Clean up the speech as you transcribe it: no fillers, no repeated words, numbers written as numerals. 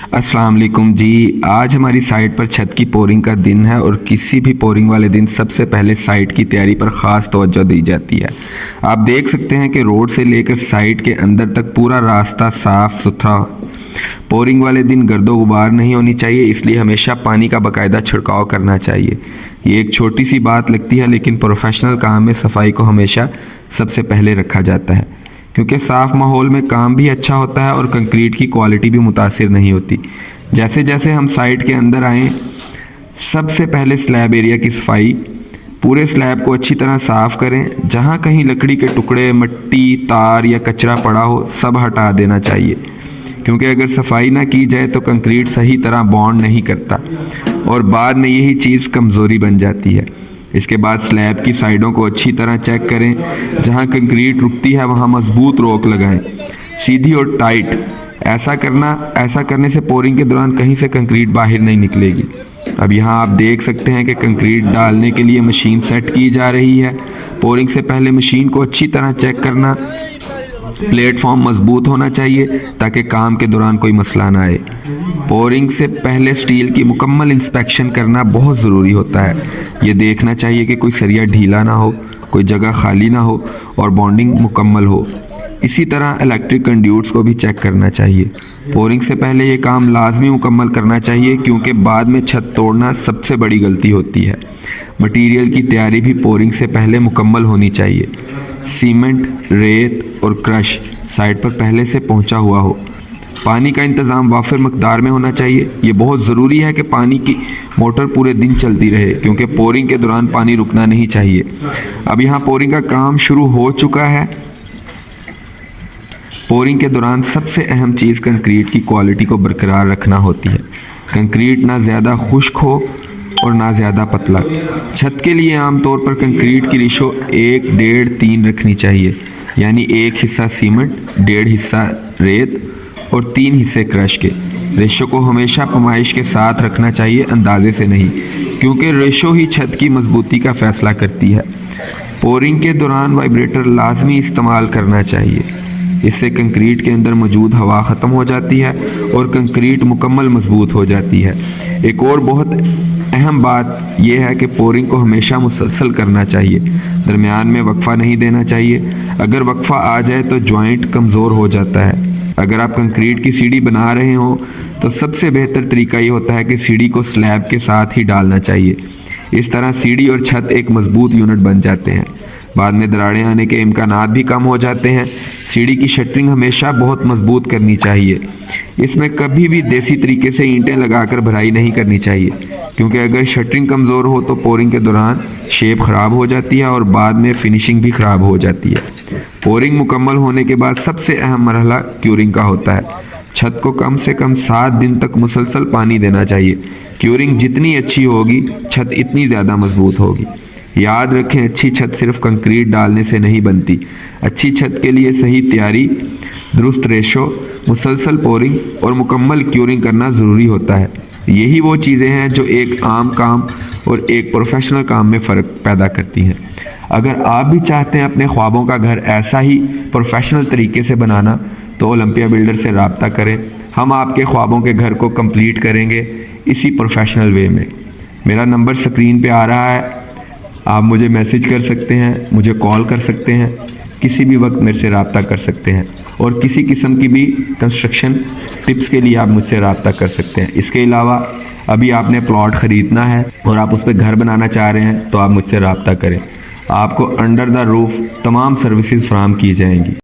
अस्सलाम वालेकुम जी। आज हमारी साइट पर छत की पोरिंग का दिन है और किसी भी पोरिंग वाले दिन सबसे पहले साइट की तैयारी पर ख़ास तवज्जो दी जाती है। आप देख सकते हैं कि रोड से लेकर साइट के अंदर तक पूरा रास्ता साफ़ सुथरा। पोरिंग वाले दिन गर्दो गुबार नहीं होनी चाहिए, इसलिए हमेशा पानी का बाकायदा छिड़काव करना चाहिए। ये एक छोटी सी बात लगती है, लेकिन प्रोफेशनल काम में सफाई को हमेशा सबसे पहले रखा जाता है, क्योंकि साफ़ माहौल में काम भी अच्छा होता है और कंक्रीट की क्वालिटी भी मुतासिर नहीं होती। जैसे जैसे हम साइट के अंदर आएँ, सबसे पहले स्लैब एरिया की सफाई। पूरे स्लैब को अच्छी तरह साफ़ करें। जहाँ कहीं लकड़ी के टुकड़े, मिट्टी, तार या कचरा पड़ा हो, सब हटा देना चाहिए, क्योंकि अगर सफाई ना की जाए तो कंक्रीट सही तरह बॉन्ड नहीं करता और बाद में यही चीज़ कमज़ोरी बन जाती है। इसके बाद स्लैब की साइडों को अच्छी तरह चेक करें। जहां कंक्रीट रुकती है वहां मजबूत रोक लगाएं, सीधी और टाइट। ऐसा करने से पोरिंग के दौरान कहीं से कंक्रीट बाहर नहीं निकलेगी। अब यहां आप देख सकते हैं कि कंक्रीट डालने के लिए मशीन सेट की जा रही है। पोरिंग से पहले मशीन को अच्छी तरह चेक करना। प्लेटफॉर्म मजबूत होना चाहिए ताकि काम के दौरान कोई मसला ना आए। पोरिंग से पहले स्टील की मुकम्मल इंस्पेक्शन करना बहुत ज़रूरी होता है। ये देखना चाहिए कि कोई सरिया ढीला ना हो, कोई जगह खाली ना हो और बॉन्डिंग मुकम्मल हो। इसी तरह इलेक्ट्रिक कंड्यूट्स को भी चेक करना चाहिए। पोरिंग से पहले ये काम लाजमी मुकम्मल करना चाहिए, क्योंकि बाद में छत तोड़ना सबसे बड़ी गलती होती है। मटीरियल की तैयारी भी पोरिंग से पहले मुकम्मल होनी चाहिए। सीमेंट, रेत और क्रश साइट पर पहले से पहुंचा हुआ हो। पानी का इंतज़ाम वाफिर मकदार में होना चाहिए। ये बहुत ज़रूरी है कि पानी की मोटर पूरे दिन चलती रहे, क्योंकि पोरिंग के दौरान पानी रुकना नहीं चाहिए। अब यहाँ पोरिंग का काम शुरू हो चुका है। पोरिंग के दौरान सबसे अहम चीज़ कंक्रीट की क्वालिटी को बरकरार रखना होती है। कंक्रीट ना ज़्यादा खुश्क हो और ना ज़्यादा पतला। छत के लिए आमतौर पर कंक्रीट की रेशो 1-1.5-3 रखनी चाहिए, यानी 1 हिस्सा सीमेंट, 1.5 हिस्सा रेत और 3 हिस्से क्रश के। रेशो को हमेशा पैमाइश के साथ रखना चाहिए, अंदाजे से नहीं, क्योंकि रेशो ही छत की मजबूती का फैसला करती है। पोरिंग के दौरान वाइब्रेटर लाजमी इस्तेमाल करना चाहिए। इससे कंक्रीट के अंदर मौजूद हवा ख़त्म हो जाती है और कंक्रीट मुकम्मल मजबूत हो जाती है। एक और बहुत अहम बात यह है कि पोरिंग को हमेशा मुसलसल करना चाहिए, दरमियान में वक्फा नहीं देना चाहिए। अगर वक्फा आ जाए तो जॉइंट कमज़ोर हो जाता है। अगर आप कंक्रीट की सीढ़ी बना रहे हो तो सबसे बेहतर तरीका ये होता है कि सीढ़ी को स्लैब के साथ ही डालना चाहिए। इस तरह सीढ़ी और छत एक मजबूत यूनिट बन जाते हैं। बाद में दरारें आने के इम्कानात भी कम हो जाते हैं। सीढ़ी की शटरिंग हमेशा बहुत मजबूत करनी चाहिए। इसमें कभी भी देसी तरीके से ईंटें लगाकर भराई नहीं करनी चाहिए, क्योंकि अगर शटरिंग कमज़ोर हो तो पोरिंग के दौरान शेप ख़राब हो जाती है और बाद में फिनिशिंग भी ख़राब हो जाती है। पोरिंग मुकम्मल होने के बाद सबसे अहम मरहला क्यूरिंग का होता है। छत को कम से कम 7 दिन तक मुसलसल पानी देना चाहिए। क्यूरिंग जितनी अच्छी होगी, छत इतनी ज़्यादा मजबूत होगी। याद रखें, अच्छी छत सिर्फ कंक्रीट डालने से नहीं बनती। अच्छी छत के लिए सही तैयारी, दुरुस्त रेशो, मुसलसल पोरिंग और मुकम्मल क्यूरिंग करना ज़रूरी होता है। यही वो चीज़ें हैं जो एक आम काम और एक प्रोफेशनल काम में फ़र्क पैदा करती हैं। अगर आप भी चाहते हैं अपने ख्वाबों का घर ऐसा ही प्रोफेशनल तरीके से बनाना, तो ओलंपिया बिल्डर से रब्ता करें। हम आपके ख्वाबों के घर को कंप्लीट करेंगे इसी प्रोफेशनल वे में। मेरा नंबर स्क्रीन पे आ रहा है, आप मुझे मैसेज कर सकते हैं, मुझे कॉल कर सकते हैं, किसी भी वक्त मेरे से रब्ता कर सकते हैं और किसी किस्म की भी कंस्ट्रक्शन टिप्स के लिए आप मुझसे रब्ता कर सकते हैं। इसके अलावा अभी आपने प्लॉट ख़रीदना है और आप उस पर घर बनाना चाह रहे हैं, तो आप मुझसे रब्ता करें। आपको अंडर द रूफ तमाम सर्विसेज फराहम की जाएंगी।